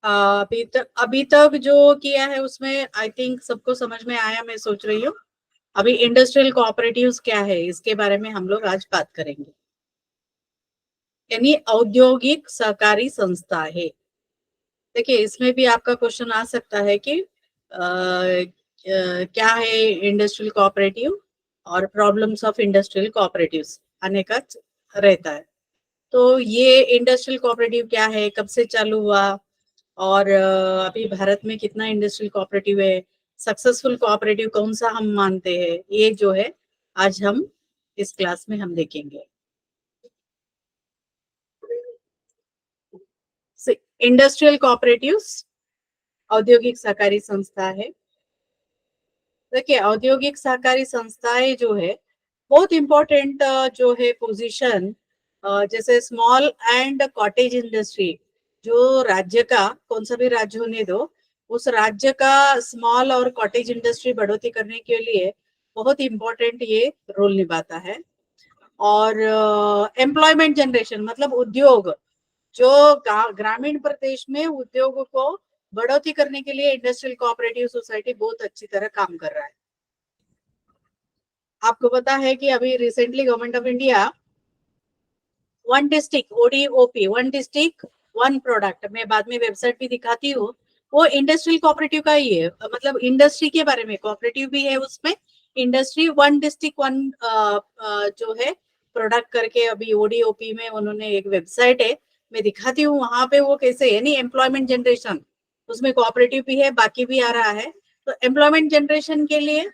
अभी तक जो किया है उसमें आई थिंक सबको समझ में आया, मैं सोच रही हूँ। अभी इंडस्ट्रियल कोऑपरेटिव्स क्या है इसके बारे में हम लोग आज बात करेंगे। यानी औद्योगिक सहकारी संस्था है। देखिए, इसमें भी आपका क्वेश्चन आ सकता है कि क्या है इंडस्ट्रियल कोऑपरेटिव और प्रॉब्लम्स ऑफ इंडस्ट्रियल कोऑपरेटिव्स आने का रहता है। तो ये इंडस्ट्रियल कोऑपरेटिव क्या है, कब से चालू हुआ, और अभी भारत में कितना इंडस्ट्रियल कोऑपरेटिव है, सक्सेसफुल कोऑपरेटिव कौन सा हम मानते हैं, ये जो है आज हम इस क्लास में हम देखेंगे। इंडस्ट्रियल कोऑपरेटिव्स औद्योगिक सहकारी संस्था है। देखिए, औद्योगिक सहकारी संस्थाएं जो है बहुत इंपॉर्टेंट जो है पोजीशन, जैसे स्मॉल एंड कॉटेज इंडस्ट्री, जो राज्य का कौन सा भी राज्य होने दो, उस राज्य का स्मॉल और कॉटेज इंडस्ट्री बढ़ोतरी करने के लिए बहुत इंपॉर्टेंट ये रोल निभाता है। और एम्प्लॉयमेंट जनरेशन मतलब उद्योग, जो ग्रामीण प्रदेश में उद्योग को बढ़ोतरी करने के लिए इंडस्ट्रियल कोऑपरेटिव सोसाइटी बहुत अच्छी तरह काम कर रहा है। आपको पता है कि अभी recently government of India one district ODOP, one district one product, मैं बाद में वेबसाइट भी दिखाती हूँ, वो इंडस्ट्रियल कोऑपरेटिव का ही है। मतलब इंडस्ट्री के बारे में कोऑपरेटिव भी है उसमें। इंडस्ट्री वन डिस्ट्रिक्ट वन जो है प्रोडक्ट करके अभी ओडीओपी में उन्होंने एक वेबसाइट है, मैं दिखाती हूँ वहां पे वो कैसे, यानी एम्प्लॉयमेंट जनरेशन उसमें कोऑपरेटिव भी है, बाकी भी आ रहा है। तो एम्प्लॉयमेंट जनरेशन के लिए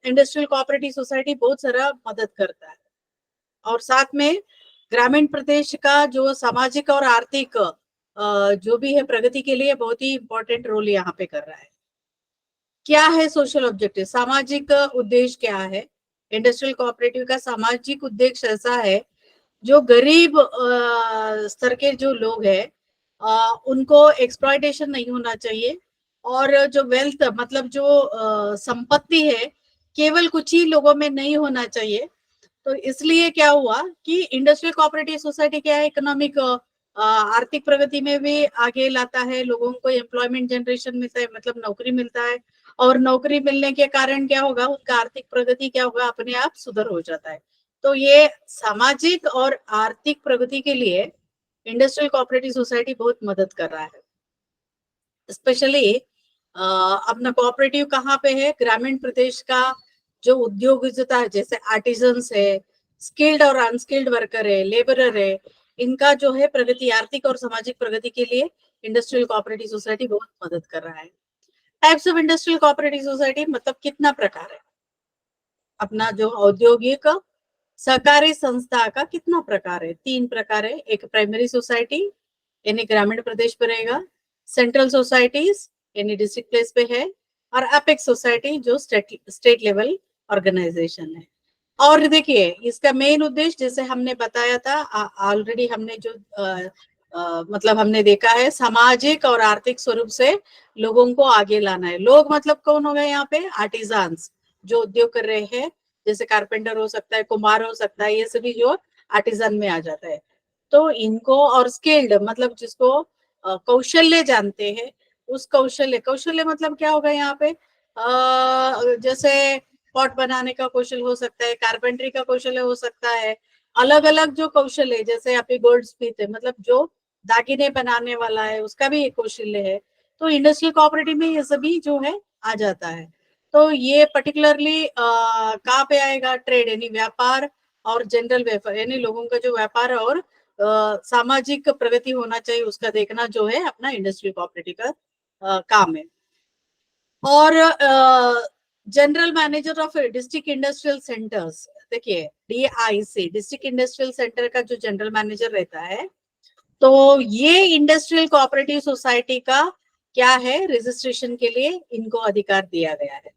इंडस्ट्रियल कोऑपरेटिव सोसाइटी बहुत सारा मदद करता है। और साथ में ग्रामीण प्रदेश का जो सामाजिक और आर्थिक जो भी है प्रगति के लिए बहुत ही इंपॉर्टेंट रोल यहाँ पे कर रहा है। क्या है सोशल ऑब्जेक्टिव, सामाजिक उद्देश्य क्या है? इंडस्ट्रियल कोऑपरेटिव का सामाजिक उद्देश्य ऐसा है, जो गरीब स्तर के जो लोग हैं उनको एक्सप्लॉयटेशन नहीं होना चाहिए, और जो वेल्थ मतलब जो संपत्ति है केवल कुछ ही लोगों में नहीं होना चाहिए। तो इसलिए क्या हुआ कि इंडस्ट्रियल कोऑपरेटिव सोसाइटी क्या है, इकोनॉमिक आर्थिक प्रगति में भी आगे लाता है, लोगों को एम्प्लॉयमेंट जनरेशन मिलता है, मतलब नौकरी मिलता है, और नौकरी मिलने के कारण क्या होगा, उनका आर्थिक प्रगति क्या होगा, अपने आप सुधर हो जाता है। तो ये सामाजिक और आर्थिक प्रगति के लिए इंडस्ट्रियल कोऑपरेटिव सोसाइटी बहुत मदद कर रहा है। स्पेशली अपना कोऑपरेटिव कहाँ पे है, ग्रामीण प्रदेश का जो उद्योगिकता है, जैसे आर्टिजन्स है, स्किल्ड और अनस्किल्ड वर्कर है, लेबरर है, इनका जो है प्रगति, आर्थिक और सामाजिक प्रगति के लिए इंडस्ट्रियल कोऑपरेटिव सोसाइटी बहुत मदद कर रहा है। Types of industrial cooperative society मतलब कितना प्रकार है, अपना जो औद्योगिक सहकारी संस्था का कितना प्रकार है, 3 प्रकार है। एक प्राइमरी सोसाइटी यानी ग्रामीण प्रदेश पे रहेगा, सेंट्रल सोसाइटीज यानी डिस्ट्रिक्ट प्लेस पे है, और अपेक्स सोसाइटी जो स्टेट लेवल ऑर्गेनाइजेशन है। और देखिए, इसका मेन उद्देश्य जैसे हमने बताया था ऑलरेडी, हमने जो मतलब हमने देखा है, सामाजिक और आर्थिक स्वरूप से लोगों को आगे लाना है। लोग मतलब कौन हो गए यहाँ पे, आर्टिजान्स जो उद्योग कर रहे हैं, जैसे कारपेंटर हो सकता है, कुम्हार हो सकता है, ये सभी जो आर्टिजन में आ जाता है। तो इनको, और स्किल्ड मतलब जिसको कौशल्य जानते हैं, उस कौशल्य, कौशल्य मतलब क्या होगा यहाँ पे, जैसे पॉट बनाने का कौशल हो सकता है, कारपेंटरी का कौशल हो सकता है, अलग अलग जो कौशल है, जैसे आपके गोल्ड स्मिथ है, मतलब जो दागिने बनाने वाला है, उसका भी एक कौशल्य है। तो इंडस्ट्रियल कोऑपरेटिव में ये सभी जो है आ जाता है। तो ये पर्टिकुलरली कहाँ पे आएगा, ट्रेड यानी व्यापार, और जनरल वेलफेयर यानी लोगों का जो व्यापार और सामाजिक प्रगति होना चाहिए उसका देखना जो है अपना इंडस्ट्रियल कोऑपरेटिव का काम है। और general manager of district industrial centres, देखिए डीआईसी, डिस्ट्रिक्ट इंडस्ट्रियल सेंटर का जो जनरल मैनेजर रहता है, तो ये इंडस्ट्रियल कोऑपरेटिव सोसाइटी का क्या है, रजिस्ट्रेशन के लिए इनको अधिकार दिया गया है।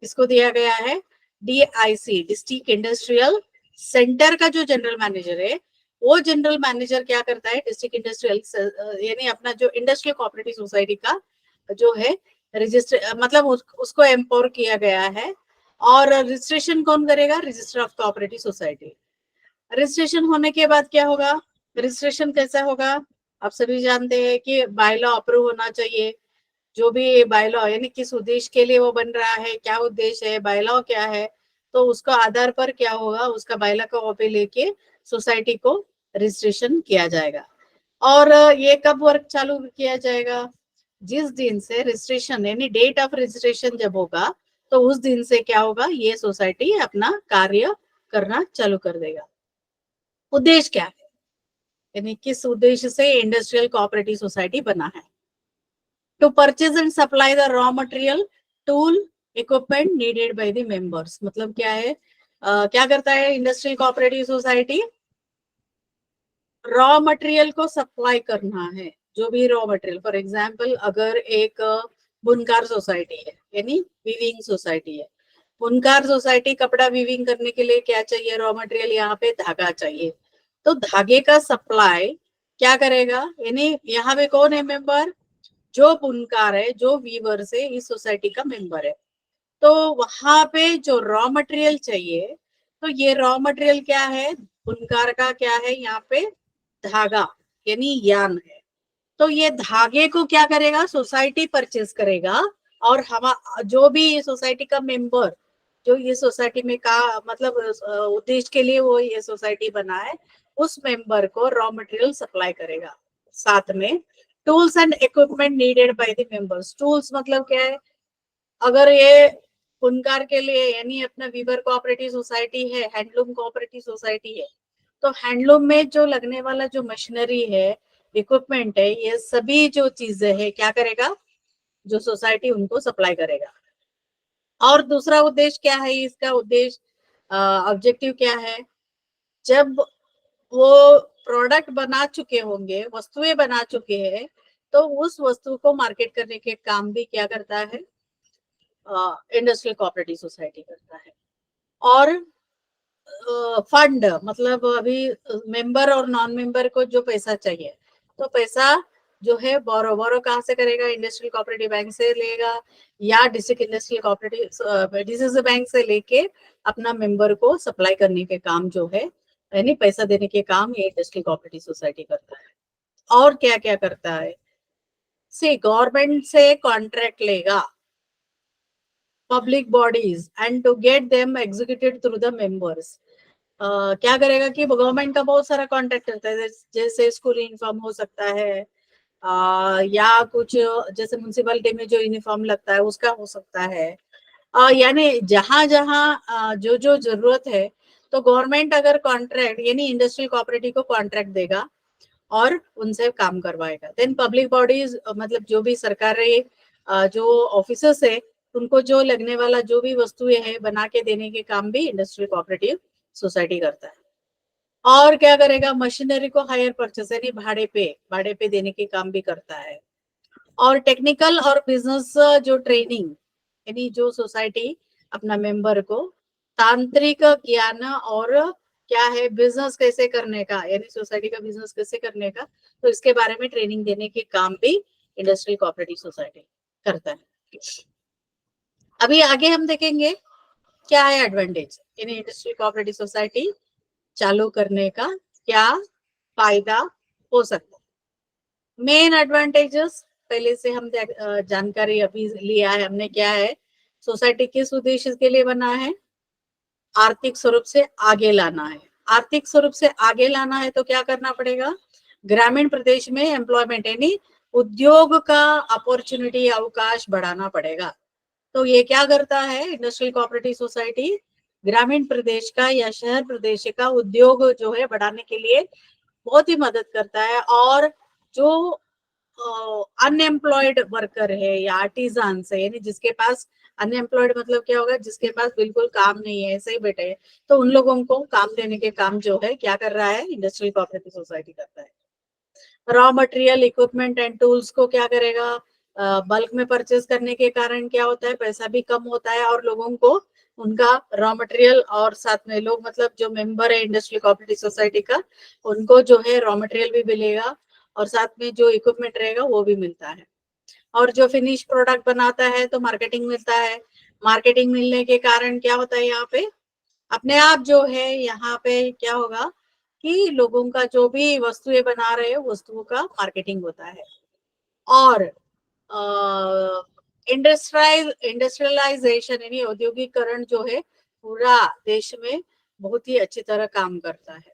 इसको दिया गया है डीआईसी, डिस्ट्रिक्ट इंडस्ट्रियल सेंटर का जो जनरल मैनेजर है, वो जनरल मैनेजर क्या करता है, डिस्ट्रिक्ट इंडस्ट्रियल यानी अपना जो इंडस्ट्रियल कोऑपरेटिव सोसाइटी का जो है रजिस्टर, मतलब उसको एम्पावर किया गया है। और रजिस्ट्रेशन कौन करेगा, register of cooperative society. Registration होने के बाद क्या होगा, रजिस्ट्रेशन कैसा होगा, आप सभी जानते हैं कि बायलॉ अप्रूव होना चाहिए। जो भी बायलॉ यानी किस उद्देश्य के लिए वो बन रहा है, क्या उद्देश्य है, बायलॉ क्या है, तो उसका आधार पर क्या होगा, उसका बायलॉ का कॉपी लेके सोसाइटी को रजिस्ट्रेशन किया जाएगा। और ये कब वर्क चालू किया जाएगा, जिस दिन से रजिस्ट्रेशन यानी डेट ऑफ रजिस्ट्रेशन जब होगा तो उस दिन से क्या होगा, ये सोसाइटी अपना कार्य करना चालू कर देगा। उद्देश्य क्या है, यानी किस उद्देश्य से इंडस्ट्रियल कोऑपरेटिव सोसाइटी बना है। To purchase and supply the raw material, tool, equipment needed by the members. मतलब क्या है, क्या करता है industrial cooperative society, raw material को सप्लाई करना है। जो भी रॉ मटेरियल, फॉर एग्जांपल अगर एक बुनकार सोसाइटी है यानी वीविंग सोसाइटी है, बुनकार सोसाइटी कपड़ा वीविंग करने के लिए क्या चाहिए, रॉ मटेरियल, यहाँ पे धागा चाहिए। तो धागे का सप्लाई क्या करेगा, यानी यहाँ पे कौन है मेंबर, जो बुनकार है, जो वीवर से इस सोसाइटी का मेंबर है। तो वहां पे जो रॉ मटेरियल चाहिए, तो ये रॉ मटेरियल क्या है, बुनकार का क्या है यहाँ पे, धागा यानी यान है। तो ये धागे को क्या करेगा, सोसाइटी परचेज करेगा। और हम जो भी सोसाइटी का मेंबर, जो ये सोसाइटी में का मतलब उद्देश्य के लिए वो ये सोसाइटी बना है, उस मेंबर को रॉ मटेरियल सप्लाई करेगा। साथ में tools and equipment needed by the members. Tools मतलब क्या है, अगर ये बुनकार के लिए यानी अपना वीवर कोऑपरेटिव सोसाइटी है, हैंडलूम कोऑपरेटिव सोसाइटी है, तो हैंडलूम में जो लगने वाला जो मशीनरी है, इक्विपमेंट है, ये सभी जो चीजें है क्या करेगा, जो सोसाइटी उनको सप्लाई करेगा। और दूसरा उद्देश्य क्या है, इसका उद्देश्य ऑब्जेक्टिव क्या है, जब वो प्रोडक्ट बना चुके होंगे, वस्तुएं बना चुके हैं, तो उस वस्तु को मार्केट करने के काम भी क्या करता है, इंडस्ट्रियल कोऑपरेटिव सोसाइटी करता है। और फंड मतलब अभी मेंबर और नॉन मेंबर को जो पैसा चाहिए, तो पैसा जो है बोरो कहाँ से करेगा, इंडस्ट्रियल कोऑपरेटिव बैंक से लेगा, या district industrial cooperative DCC bank से लेके अपना मेंबर को सप्लाई करने के काम जो है, यानी पैसा देने के काम ये इंडस्ट्रियल कोऑपरेटिव सोसाइटी करता है। और क्या क्या करता है, से गवर्नमेंट से कॉन्ट्रैक्ट लेगा, public bodies, and to get them executed through the members. क्या करेगा कि गवर्नमेंट का बहुत सारा कॉन्ट्रैक्ट रहता है, जैसे स्कूल यूनिफॉर्म हो सकता है, या कुछ जैसे म्यूनसिपैलिटी में जो यूनिफॉर्म लगता है उसका हो सकता है। यानी जहां जहां जो जो जरूरत है, तो गवर्नमेंट अगर कॉन्ट्रैक्ट यानी इंडस्ट्रियल कोऑपरेटिव को कॉन्ट्रैक्ट देगा और उनसे काम करवाएगा। देन पब्लिक बॉडीज मतलब जो भी सरकारी जो ऑफिसर्स है, उनको जो लगने वाला जो भी वस्तुएं है बना के देने के काम भी इंडस्ट्रियल कोऑपरेटिव सोसाइटी करता है। और क्या करेगा, मशीनरी को हायर परचेस यानी भाड़े पे देने के काम भी करता है। और टेक्निकल और बिजनेस जो ट्रेनिंग, यानी जो सोसाइटी अपना मेंबर को तांत्रिक ज्ञान और क्या है, बिजनेस कैसे करने का, यानी सोसाइटी का बिजनेस कैसे करने का, तो इसके बारे में ट्रेनिंग देने के काम भी इंडस्ट्रियल कोऑपरेटिव सोसाइटी करता है। अभी आगे हम देखेंगे क्या है एडवांटेज, यानी इंडस्ट्रियल कोऑपरेटिव सोसाइटी चालू करने का क्या फायदा हो सकता है। मेन एडवांटेजेस पहले से हम जानकारी अभी लिया है हमने, क्या है, सोसाइटी किस उद्देश्य के लिए बना है, आर्थिक स्वरूप से आगे लाना है। आर्थिक स्वरूप से आगे लाना है तो क्या करना पड़ेगा, ग्रामीण प्रदेश में एम्प्लॉयमेंट यानी उद्योग का अपॉर्चुनिटी अवकाश बढ़ाना पड़ेगा। तो ये क्या करता है इंडस्ट्रियल कोऑपरेटिव सोसाइटी, ग्रामीण प्रदेश का या शहर प्रदेश का उद्योग जो है बढ़ाने के लिए बहुत ही मदद करता है। और जो अनएम्प्लॉयड वर्कर है या आर्टिजान है, यानी जिसके पास, अनएम्प्लॉयड मतलब क्या होगा, जिसके पास बिल्कुल काम नहीं है, ऐसे ही बैठे हैं, तो उन लोगों को काम देने के काम जो है क्या कर रहा है, इंडस्ट्रियल कोऑपरेटिव सोसाइटी करता है। Raw material, equipment and tools को क्या करेगा, बल्क में परचेज करने के कारण क्या होता है, पैसा भी कम होता है और लोगों को उनका रॉ मटेरियल, और साथ में लोग मतलब जो मेंबर है इंडस्ट्रियल कोऑपरेटिव सोसाइटी का, उनको जो है रॉ मटेरियल भी मिलेगा और साथ में जो इक्विपमेंट रहेगा वो भी मिलता है। और जो फिनिश प्रोडक्ट बनाता है तो मार्केटिंग मिलता है। मार्केटिंग मिलने के कारण क्या होता है, यहाँ पे अपने आप जो है यहाँ पे क्या होगा, कि लोगों का जो भी वस्तुएं बना रहे हो वस्तुओं का मार्केटिंग होता है। और इंडस्ट्रियलाइजेशन यानी औद्योगिकरण जो है पूरा देश में बहुत ही अच्छी तरह काम करता है।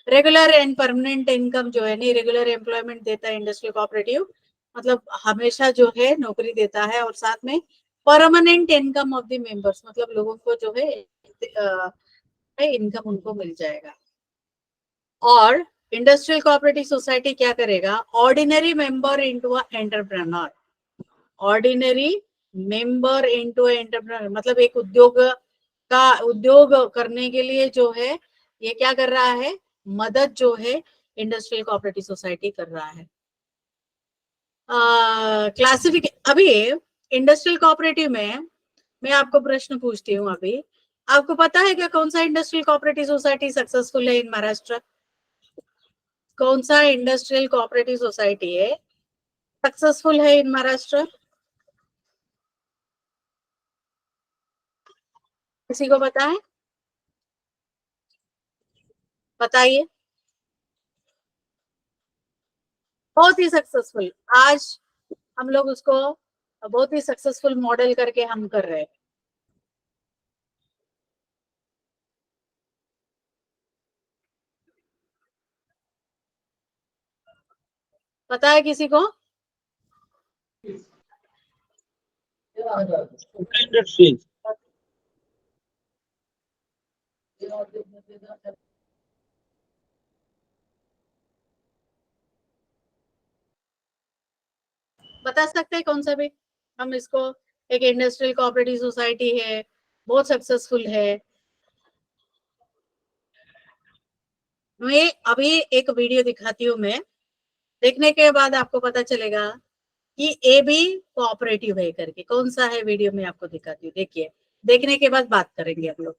रेगुलर एंड परमानेंट इनकम जो है नहीं, रेगुलर एम्प्लॉयमेंट देता है इंडस्ट्रियल कोऑपरेटिव, मतलब हमेशा जो है नौकरी देता है, और साथ में permanent income of the members, मतलब लोगों को जो है इनकम उनको मिल जाएगा। और इंडस्ट्रियल कोऑपरेटिव सोसाइटी क्या करेगा, ordinary member into a entrepreneur, ordinary member into entrepreneur, मतलब एक उद्योग करने के लिए जो है ये क्या कर रहा है, मदद जो है इंडस्ट्रियल कोऑपरेटिव सोसाइटी कर रहा है। अभी इंडस्ट्रियल कोऑपरेटिव में मैं आपको प्रश्न पूछती हूँ, अभी आपको पता है क्या कौन सा इंडस्ट्रियल कोऑपरेटिव सोसाइटी सक्सेसफुल है इन महाराष्ट्र? कौन सा इंडस्ट्रियल कोऑपरेटिव सोसाइटी है सक्सेसफुल है इन महाराष्ट्र? किसी को पता है? बताइए। बहुत ही सक्सेसफुल, आज हम लोग उसको बहुत ही सक्सेसफुल मॉडल करके हम कर रहे हैं। पता है किसी को? इंडस्ट्री बता सकते हैं कौन सा भी? हम इसको एक इंडस्ट्रियल कोऑपरेटिव सोसाइटी है, बहुत सक्सेसफुल है। मैं अभी एक वीडियो दिखाती हूँ, मैं देखने के बाद आपको पता चलेगा कि ए भी कोऑपरेटिव है करके। कौन सा है वीडियो में आपको दिखाती हूँ, देखिए, देखने के बाद बात करेंगे हम लोग।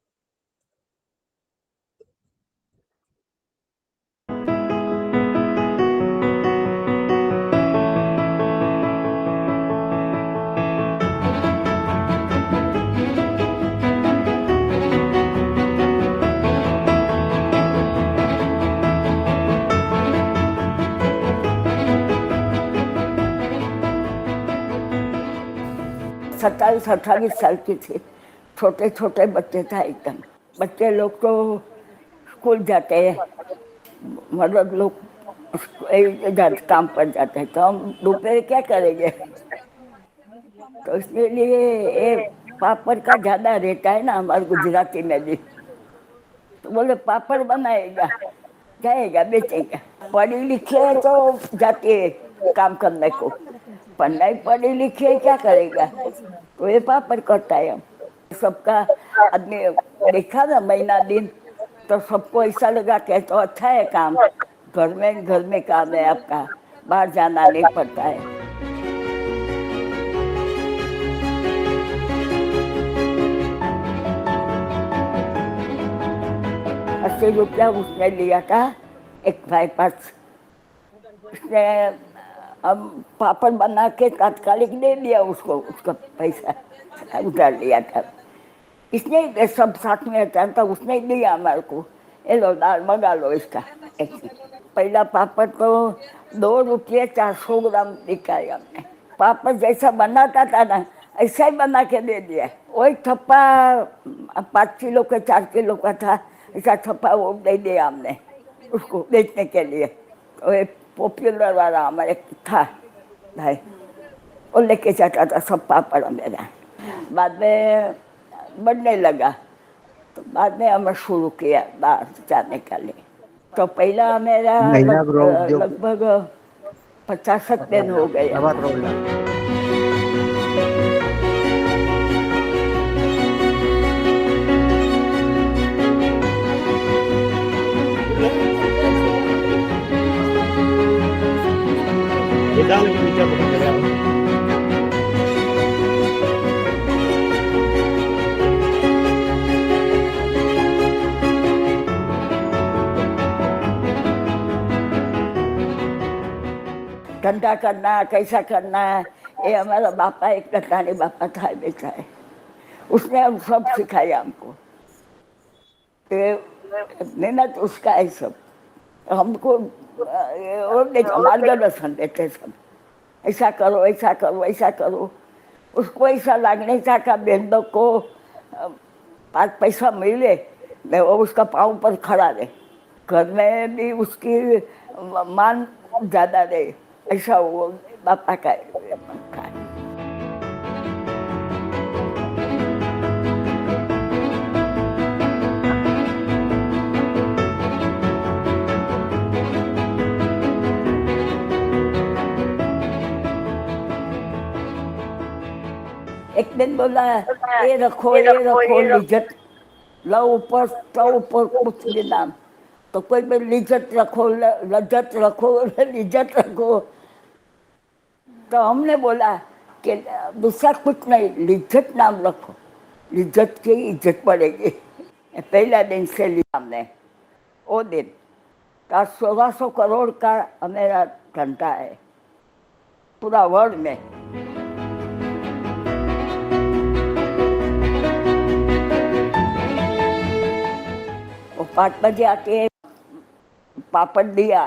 सत्ताईस 28 साल की थी, छोटे छोटे बच्चे था एकदम। बच्चे लोग तो स्कूल जाते हैं, मर्द लोग काम पर जाते हैं, तो हम दोपहर क्या करेंगे? तो इसके लिए ये पापड़ का ज्यादा रहता है ना हमारे गुजराती में भी, तो बोले पापड़ बनाएगा, जाएगा बेचेगा। पढ़ी लिखी है तो जाती है काम करने को, पर नहीं पढ़ी लिखी है क्या करेगा, तो ये पापड़ करता है। हम सबका आदमी देखा ना महीना दिन, तो सबको ऐसा लगा कि तो अच्छा है काम, घर में काम है आपका, बाहर जाना नहीं पड़ता है। 80 रुपया उसने लिया था एक भाई पास, उसने हम पापड़ बना के तात्कालिक दे दिया उसको, उसका पैसा उधार लिया था। इसने सब साथ में रहता था, उसने दिया हमारे को, ये लो दाल मंगा लो इसका। पहला पापड़ तो 2 रुपये 400 ग्राम दिखाया हमने। पापड़ जैसा बनाता था ना ऐसा ही बना के दे दिया। वही थप्पा 5 किलो का 4 किलो का था, ऐसा थप्पा वो दे दिया हमने उसको बेचने के लिए। तो ये पॉपुलर वाला हमारे था भाई, वो लेके जाता था सब पापड़ मेरा। बाद में बढ़ने लगा, तो बाद में हमने शुरू किया बाहर जाने के लिए। तो पहला मेरा लगभग 50 दिन हो गए। धंधा करना कैसा करना है, ये हमारा बापा एक कटानी बापा था बेटा है, उसने हम सब सिखाया हमको, मेहनत उसका है सब। हमको मार्गदर्शन देते सब, ऐसा करो ऐसा करो ऐसा करो। उसको ऐसा लगने था कि बहनों को 5 पैसा मिले, मैं वो उसका पाँव पर खड़ा रहे, घर में भी उसकी मान ज्यादा रहे, ऐसा वो बापा का मन था। एक दिन बोला ये रखो लिज्जत, लो ऊपर तो ऊपर कुछ भी नाम, तो कोई भी लिज्जत रखो, लज्जत रखो, लिज्जत रखो। तो हमने बोला कि दूसरा कुछ नहीं, लिज्जत नाम रखो, लिज्जत की इज्जत पड़ेगी। पहला दिन से लिया हमने वो दिन का 1600 करोड़ का मेरा धंधा है पूरा वर्ल्ड में। वो 5 बजे आके पापड़ दिया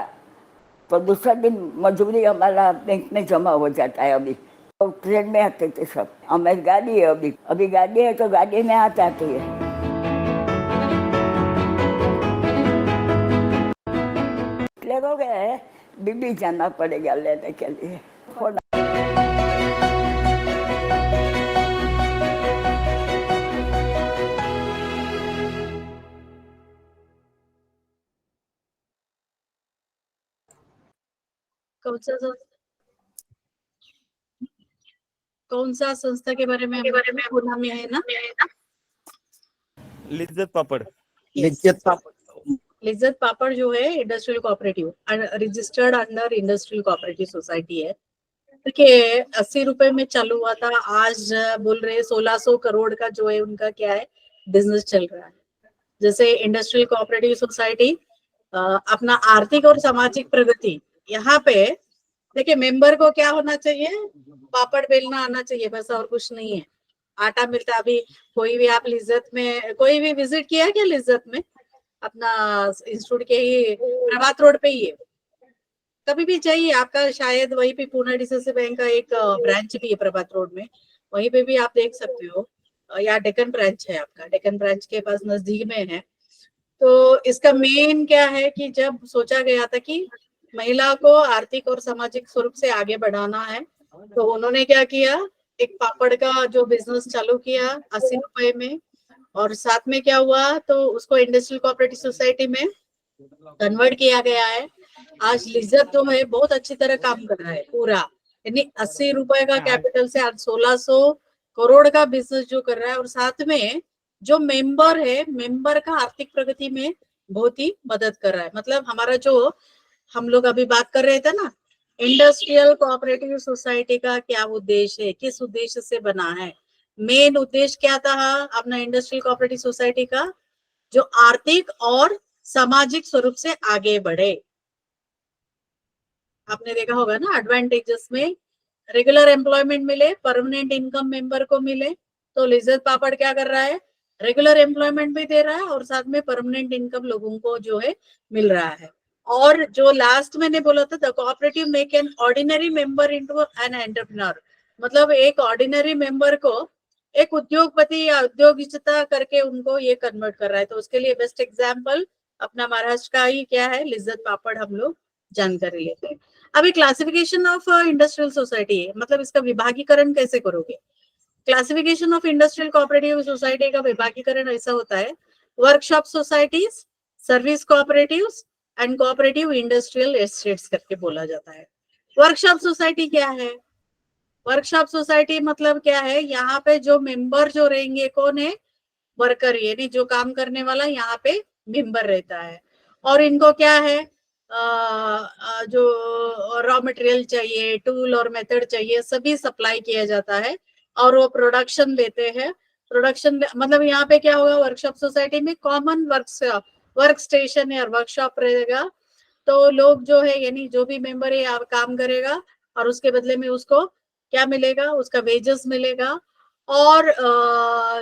तो दूसरा दिन मजदूरी हमारा बैंक में जमा हो जाता है। अभी तो ट्रेन में आते थे सब, हमारी गाड़ी है, अभी गाड़ी है तो गाड़ी में आ जाती है। हो गए बीबी जाना पड़ेगा लेने के लिए। कौन सा संस्था के बारे में पूना में है ना, लिज्जत पापड़। लिज्जत पापड़ जो है industrial cooperative registered under industrial cooperative society है। देखिए 80 रुपए में चालू हुआ था, आज बोल रहे 1600 करोड़ का जो है उनका क्या है बिजनेस चल रहा है। जैसे इंडस्ट्रियल कोऑपरेटिव सोसाइटी अपना आर्थिक और सामाजिक प्रगति, यहाँ पे देखिए मेंबर को क्या होना चाहिए, पापड़ बेलना आना चाहिए, बस और कुछ नहीं है। आटा मिलता, अभी कोई भी आप लिज्जत में कोई भी विजिट किया क्या लिज्जत में, अपना इंस्टीट्यूट के ही प्रभात रोड पे ही है, कभी भी चाहिए आपका, शायद वहीं पे पूना डीसीसी बैंक का एक ब्रांच भी है प्रभात रोड में, वहीं पे भी आप देख सकते हो, या डेक्कन ब्रांच है आपका, डेक्कन ब्रांच के पास नजदीक में है। तो इसका मेन क्या है कि जब सोचा गया था कि महिला को आर्थिक और सामाजिक स्वरूप से आगे बढ़ाना है, तो उन्होंने क्या किया, एक पापड़ का जो बिजनेस चालू किया 80 रुपए में, और साथ में क्या हुआ तो उसको इंडस्ट्रियल कोऑपरेटिव सोसाइटी में कन्वर्ट किया गया है। आज लिज्जत जो है बहुत अच्छी तरह काम कर रहा है पूरा, यानी 80 रुपए का कैपिटल से आज 1600 करोड़ का बिजनेस जो कर रहा है, और साथ में जो मेंबर है, मेंबर का आर्थिक प्रगति में बहुत ही मदद कर रहा है। मतलब हमारा जो हम लोग अभी बात कर रहे थे ना, इंडस्ट्रियल कोऑपरेटिव सोसाइटी का क्या उद्देश्य है, किस उद्देश्य से बना है, मेन उद्देश्य क्या था अपना इंडस्ट्रियल कोऑपरेटिव सोसाइटी का, जो आर्थिक और सामाजिक स्वरूप से आगे बढ़े। आपने देखा होगा ना, एडवांटेजेस में रेगुलर एम्प्लॉयमेंट मिले, परमानेंट इनकम मेंबर को मिले, तो लिज्जत पापड़ क्या कर रहा है, रेगुलर एम्प्लॉयमेंट भी दे रहा है और साथ में परमानेंट इनकम लोगों को जो है मिल रहा है। और जो लास्ट मैंने बोला था, the cooperative make an ordinary member into an entrepreneur, मतलब एक ऑर्डिनरी मेंबर को एक उद्योगपति या उद्योगिता करके उनको ये कन्वर्ट कर रहा है। तो उसके लिए बेस्ट एग्जाम्पल अपना महाराष्ट्र का ही क्या है, लिज्जत पापड़ हम लोग जानकारी लेते हैं। अभी क्लासिफिकेशन ऑफ इंडस्ट्रियल सोसाइटी है, मतलब इसका विभागीकरण कैसे करोगे। Classification of industrial cooperative society का विभागीकरण ऐसा होता है, workshop societies, service cooperatives and cooperative industrial estates करके बोला जाता है। वर्कशॉप सोसाइटी क्या है, वर्कशॉप सोसाइटी मतलब क्या है, यहाँ पे जो मेंबर जो रहेंगे कौन है, वर्कर, यानी जो काम करने वाला यहाँ पे मेंबर रहता है, और इनको क्या है जो रॉ मटेरियल चाहिए, टूल और मेथड चाहिए, सभी सप्लाई किया जाता है और वो प्रोडक्शन देते हैं। प्रोडक्शन मतलब यहाँ पे क्या होगा, वर्कशॉप सोसाइटी में कॉमन वर्क स्टेशन या वर्कशॉप रहेगा, तो लोग जो है यानी जो भी मेंबर है यहाँ काम करेगा और उसके बदले में उसको क्या मिलेगा, उसका वेजेस मिलेगा, और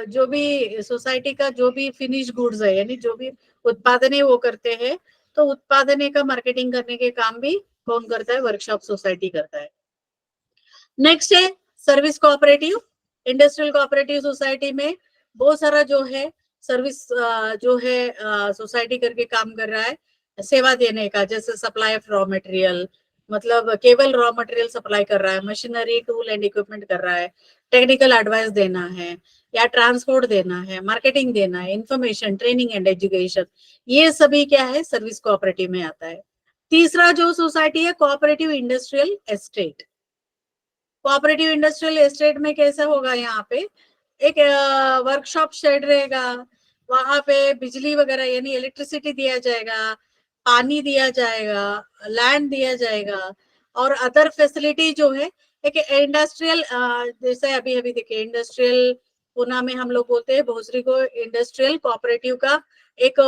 जो भी सोसाइटी का जो भी फिनिश गुड्स है, यानी जो भी उत्पादन है वो करते हैं, तो उत्पादने का मार्केटिंग करने के काम भी कौन करता है? वर्कशॉप सोसाइटी करता है। नेक्स्ट है service cooperative. Industrial cooperative society में बहुत सारा जो है सर्विस जो है सोसाइटी करके काम कर रहा है सेवा देने का, जैसे सप्लाई ऑफ रॉ मटेरियल, मतलब केवल रॉ मटेरियल सप्लाई कर रहा है, मशीनरी टूल एंड इक्विपमेंट कर रहा है, टेक्निकल एडवाइस देना है या ट्रांसपोर्ट देना है, मार्केटिंग देना है, इंफॉर्मेशन, ट्रेनिंग एंड एजुकेशन, ये सभी क्या है? सर्विस कोऑपरेटिव में आता है। तीसरा जो सोसाइटी है cooperative industrial estate. Cooperative industrial estate में कैसा होगा? यहाँ पे एक वर्कशॉप शेड रहेगा, वहां पे बिजली वगैरह यानी इलेक्ट्रिसिटी दिया जाएगा, पानी दिया जाएगा, लैंड दिया जाएगा और अदर फैसिलिटी जो है एक इंडस्ट्रियल, जैसे अभी अभी देखिए इंडस्ट्रियल पुणे में हम लोग बोलते हैं भोसरी को इंडस्ट्रियल कोऑपरेटिव का एक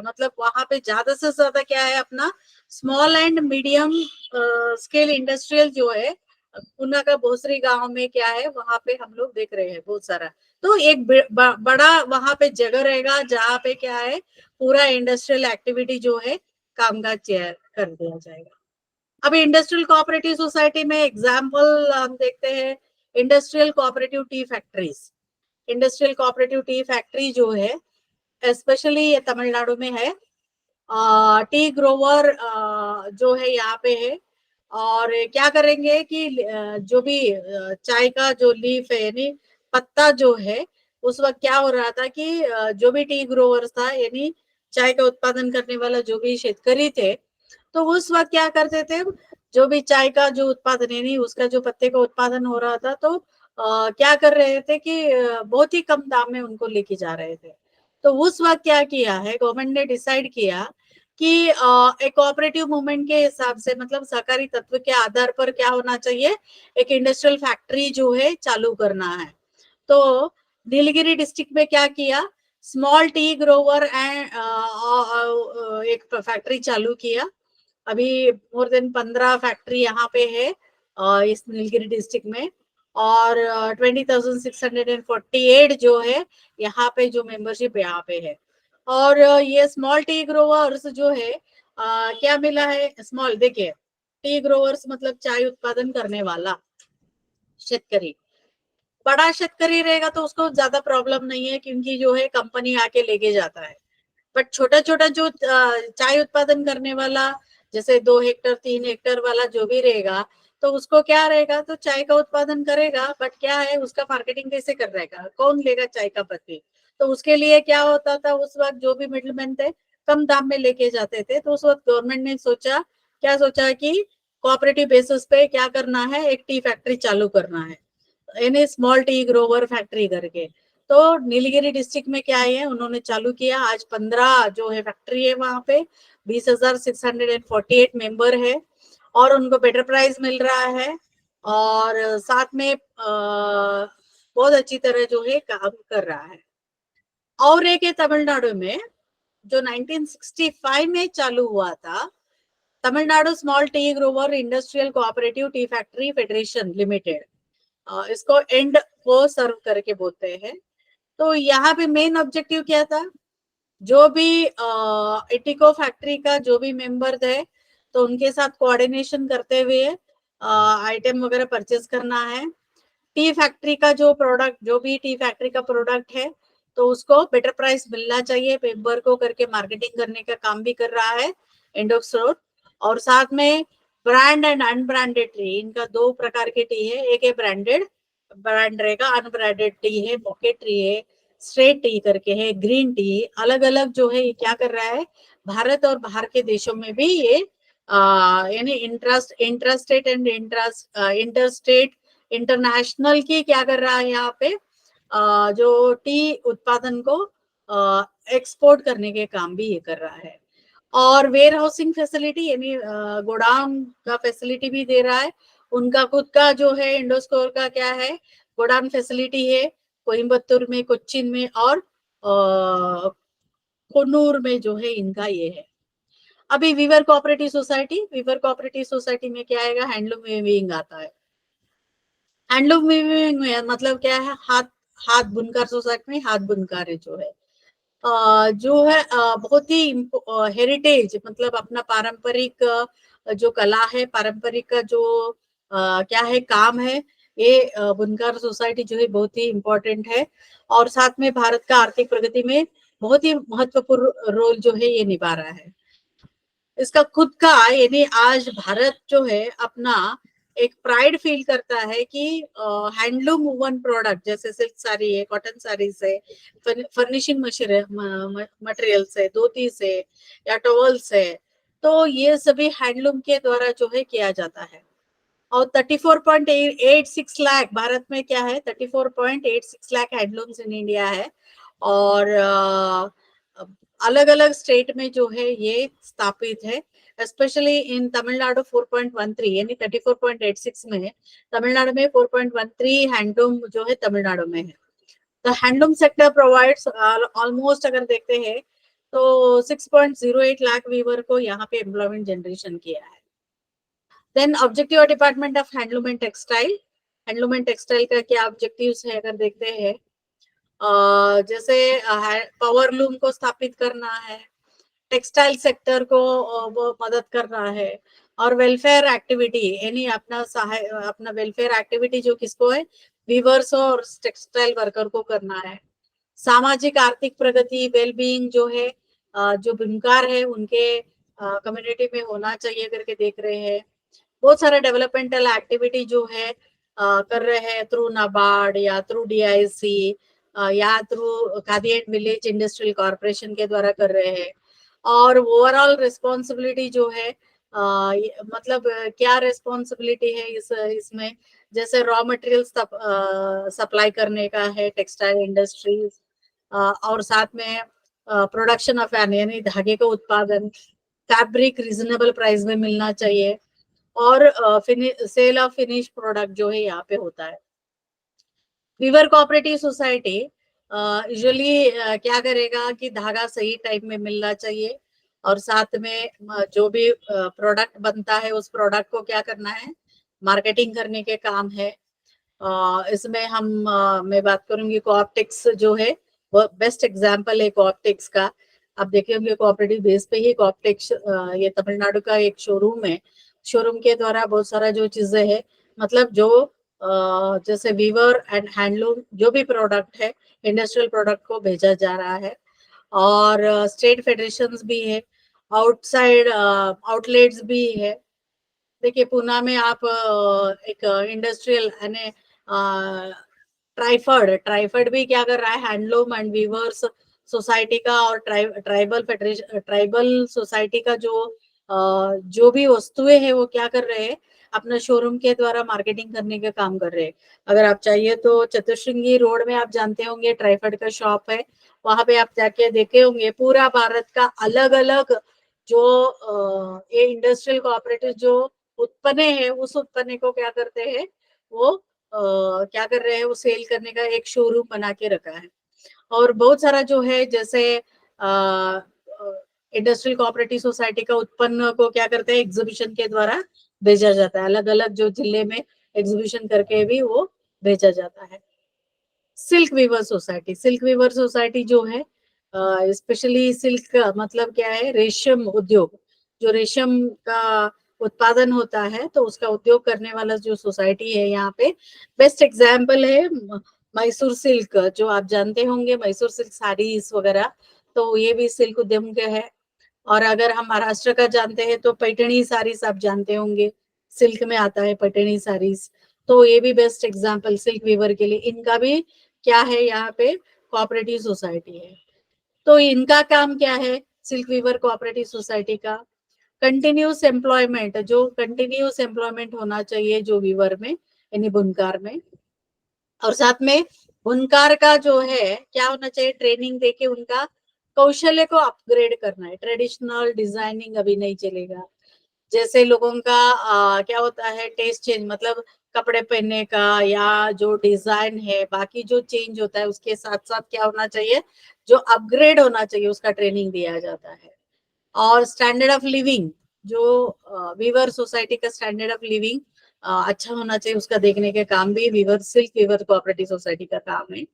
मतलब वहां पे ज्यादा से ज्यादा क्या है अपना small and medium scale industrial जो है पुणे का भोसरी गांव में क्या है वहां पे हम लोग देख रहे हैं बहुत सारा। तो एक बड़ा वहां पे जगह रहेगा जहाँ पे क्या है पूरा इंडस्ट्रियल एक्टिविटी जो है कामकाज कर दिया जाएगा। अभी इंडस्ट्रियल कोऑपरेटिव सोसाइटी में एग्जाम्पल हम देखते हैं industrial cooperative T factories. Industrial cooperative tea factory जो है स्पेशली ये तमिलनाडु में है। टी ग्रोवर जो है यहाँ पे है और क्या करेंगे कि जो भी चाय का जो लीफ है यानी पत्ता जो है उस वक्त क्या हो रहा था कि जो भी टी ग्रोवर्स था यानी चाय का उत्पादन करने वाला जो भी शेतकरी थे, तो उस वक्त क्या करते थे जो भी चाय का जो उत्पादन यानी उसका जो पत्ते का उत्पादन हो रहा था तो क्या कर रहे थे कि बहुत ही कम दाम में उनको लेके जा रहे थे। तो उस वक्त क्या किया है गवर्नमेंट ने डिसाइड किया कि एक कोऑपरेटिव मूवमेंट के हिसाब से मतलब सहकारी तत्व के आधार पर क्या होना चाहिए, एक इंडस्ट्रियल फैक्ट्री जो है चालू करना है। तो नीलगिरी डिस्ट्रिक्ट में क्या किया, स्मॉल टी ग्रोवर एंड एक फैक्ट्री चालू किया। अभी मोर देन 15 फैक्ट्री यहाँ पे है इस नीलगिरी डिस्ट्रिक्ट में और 20,648 जो है यहाँ पे जो मेंबरशिप यहाँ पे है। और ये स्मॉल टी ग्रोवर्स जो है क्या मिला है, स्मॉल देखिए टी ग्रोवर्स मतलब चाय उत्पादन करने वाला शेतकरी, बड़ा शेतकरी रहेगा तो उसको ज्यादा प्रॉब्लम नहीं है क्योंकि जो है कंपनी आके लेके जाता है। बट छोटा छोटा जो चाय उत्पादन करने वाला जैसे 2 हेक्टर 3 हेक्टर वाला जो भी रहेगा तो उसको क्या रहेगा, तो चाय का उत्पादन करेगा बट क्या है उसका मार्केटिंग कैसे कर रहेगा, कौन लेगा चाय का पत्ती। तो उसके लिए क्या होता था उस वक्त जो भी मिडलमैन थे कम दाम में लेके जाते थे। तो उस वक्त गवर्नमेंट ने सोचा, क्या सोचा कि कोऑपरेटिव बेसिस पे क्या करना है, एक टी फैक्ट्री चालू करना है यानी स्मॉल टी ग्रोवर फैक्ट्री करके। तो नीलगिरी डिस्ट्रिक्ट में क्या है उन्होंने चालू किया। आज 15 जो है फैक्ट्री है वहां पे 20,648 मेंबर है और उनको बेटर प्राइस मिल रहा है और साथ में बहुत अच्छी तरह जो है काम कर रहा है। और एक है तमिलनाडु में जो 1965 में चालू हुआ था, Tamil Nadu small T Grover industrial cooperative tea factory federation limited, इसको एंड को सर्व करके बोलते हैं। तो यहाँ पे मेन ऑब्जेक्टिव क्या था, जो भी इटिको फैक्ट्री का जो भी मेंबर थे तो उनके साथ कोऑर्डिनेशन करते हुए आइटम वगैरह परचेज करना है। टी फैक्ट्री का जो प्रोडक्ट जो भी टी फैक्ट्री का प्रोडक्ट है तो उसको बेटर प्राइस मिलना चाहिए मेंबर को करके मार्केटिंग करने का काम भी कर रहा है इंडोक्सोर। और साथ में ब्रांड एंड अनब्रांडेड टी, इनका 2 प्रकार के टी है, एक है ब्रांडेड ब्रांड रहेगा, अनब्रांडेड टी है, पॉकेट टी है, स्ट्रेट टी करके है, ग्रीन टी, अलग अलग जो है ये क्या कर रहा है भारत और बाहर के देशों में भी ये यानी इंट्रास्टेट एंड इंटरस्टेट इंटरनेशनल की क्या कर रहा है यहाँ पे जो टी उत्पादन को एक्सपोर्ट करने के काम भी ये कर रहा है। और वेयर हाउसिंग फैसिलिटी यानी गोडाउन का फैसिलिटी भी दे रहा है। उनका खुद का जो है इंडोस्कोर का क्या है गोडाउन फैसिलिटी है कोयम्बतूर में, कोच्चिन में और कोन्नूर में जो है इनका ये है। अभी वीवर कोऑपरेटिव सोसाइटी में क्या आएगा, हैंडलूम वीविंग आता है। हैंडलूम वीविंग में मतलब क्या है, हाथ बुनकर सोसाइटी में हाथ बुनकर जो है जो है बहुत ही हेरिटेज, मतलब अपना पारंपरिक जो कला है, पारंपरिक का जो क्या है काम है, ये बुनकर सोसाइटी जो है बहुत ही इम्पोर्टेंट है। और साथ में भारत का आर्थिक प्रगति में बहुत ही महत्वपूर्ण रोल जो है ये निभा रहा है। इसका खुद का यानी आज भारत जो है अपना एक प्राइड फील करता है कि हैंडलूम वुवन प्रोडक्ट जैसे सिल्क साड़ी है, कॉटन साड़ीज है, फर्निशिंग मटेरियल्स है, धोती से या टॉवल्स है, तो ये सभी हैंडलूम के द्वारा जो है किया जाता है। और 34.86 लाख भारत में क्या है, 34.86 लाख हैंडलूम्स इन इंडिया है। और अलग अलग स्टेट में जो है ये स्थापित है, स्पेशली इन तमिलनाडु 4.13 यानी 34.86 में है। तमिलनाडु में 4.13 हैंडलूम जो है तमिलनाडु में है। The handloom sector provides almost, अगर देखते हैं तो 6.08 लाख वीवर को यहाँ पे एम्प्लॉयमेंट जनरेशन किया है। Then objective department of handloom and textile, handloom and textile का क्या ऑब्जेक्टिव्स है अगर देखते हैं, जैसे पावर लूम को स्थापित करना है, टेक्सटाइल सेक्टर को वो मदद करना है, और वेलफेयर एक्टिविटी यानी अपना वेलफेयर एक्टिविटी जो किसको है, वीवर्स और टेक्सटाइल वर्कर को करना है। सामाजिक आर्थिक प्रगति वेलबीइंग जो है जो बुनकर है उनके कम्युनिटी में होना चाहिए करके देख रहे हैं। बहुत सारा डेवलपमेंटल एक्टिविटी जो है कर रहे हैं थ्रू नाबार्ड या थ्रू DIC या through khadi and village industrial corporation के द्वारा कर रहे हैं। और ओवरऑल रिस्पॉन्सिबिलिटी जो है मतलब क्या रिस्पॉन्सिबिलिटी है इसमें, जैसे रॉ मटेरियल्स सप्लाई करने का है टेक्सटाइल इंडस्ट्रीज, और साथ में प्रोडक्शन ऑफ यानी धागे का उत्पादन, फैब्रिक रीजनेबल प्राइस में मिलना चाहिए, और सेल ऑफ फिनिश प्रोडक्ट जो है यहाँ पे होता है। वीवर कोऑपरेटिव सोसाइटी यूजुअली क्या करेगा कि धागा सही टाइम में मिलना चाहिए, और साथ में जो भी प्रोडक्ट बनता है उस प्रोडक्ट को क्या करना है, मार्केटिंग करने के काम है। इसमें मैं बात करूंगी कोऑप्टिक्स जो है वो बेस्ट एग्जांपल है कोऑप्टिक्स का। आप देखे होंगे कोऑपरेटिव बेस पे ही कोऑप्टिक्स ये तमिलनाडु का एक शोरूम है, शोरूम के द्वारा बहुत सारा जो चीजें है, मतलब जो जैसे वीवर एंड हैंडलूम जो भी प्रोडक्ट है इंडस्ट्रियल प्रोडक्ट को भेजा जा रहा है। और स्टेट फेडरेशंस भी है, आउटसाइड आउटलेट्स भी है। देखिए पूना में आप एक इंडस्ट्रियल यानी ट्राइफर्ड भी क्या कर रहा है, हैंडलूम एंड वीवर्स सोसाइटी का और ट्राइबल फेडरेशन ट्राइबल सोसाइटी का जो भी वस्तुएं हैं वो क्या कर रहे हैं, अपना शोरूम के द्वारा मार्केटिंग करने का काम कर रहे हैं। अगर आप चाहिए तो चतुश्रृंगी रोड में आप जानते होंगे ट्राइफर्ड का शॉप है, वहां पे आप जाके देखे होंगे पूरा भारत का अलग अलग जो ये इंडस्ट्रियल कोऑपरेटिव जो उत्पन्न है उस उत्पन्न को क्या करते हैं, वो क्या कर रहे हैं, वो सेल करने का एक शोरूम बना के रखा है। और बहुत सारा जो है जैसे इंडस्ट्रियल कोऑपरेटिव सोसाइटी का उत्पन्न को क्या करते हैं, एग्जीबिशन के द्वारा भेजा जाता है, अलग अलग जो जिले में एग्जीबिशन करके भी वो भेजा जाता है। Silk weaver society, silk weaver society जो है स्पेशली सिल्क का मतलब क्या है, रेशम उद्योग, जो रेशम का उत्पादन होता है तो उसका उद्योग करने वाला जो सोसाइटी है यहाँ पे बेस्ट एग्जाम्पल है मैसूर सिल्क, जो आप जानते होंगे मैसूर सिल्क साड़ीज वगैरह, तो ये भी सिल्क उद्यम के है। और अगर हम महाराष्ट्र का जानते हैं तो पैठणी साड़ीज आप जानते होंगे, सिल्क में आता है पैठणी साड़ीज, तो ये भी बेस्ट एग्जाम्पल सिल्क वीवर के लिए। इनका भी क्या है यहाँ पे कोऑपरेटिव सोसाइटी है। तो इनका काम क्या है, सिल्क वीवर कोऑपरेटिव सोसाइटी का कंटिन्यूस एम्प्लॉयमेंट, जो कंटिन्यूस एम्प्लॉयमेंट होना चाहिए जो वीवर में यानी बुनकार में, और साथ में बुनकार का जो है क्या होना चाहिए, ट्रेनिंग देके उनका कौशल्य को अपग्रेड करना है। ट्रेडिशनल डिजाइनिंग अभी नहीं चलेगा, जैसे लोगों का क्या होता है टेस्ट चेंज, मतलब कपड़े पहनने का या जो डिजाइन है बाकी जो चेंज होता है उसके साथ साथ क्या होना चाहिए, जो अपग्रेड होना चाहिए उसका ट्रेनिंग दिया जाता है। और स्टैंडर्ड ऑफ लिविंग, जो वीवर सोसाइटी का स्टैंडर्ड ऑफ लिविंग अच्छा होना चाहिए उसका देखने के काम भी weaver silk weaver cooperative society का काम है।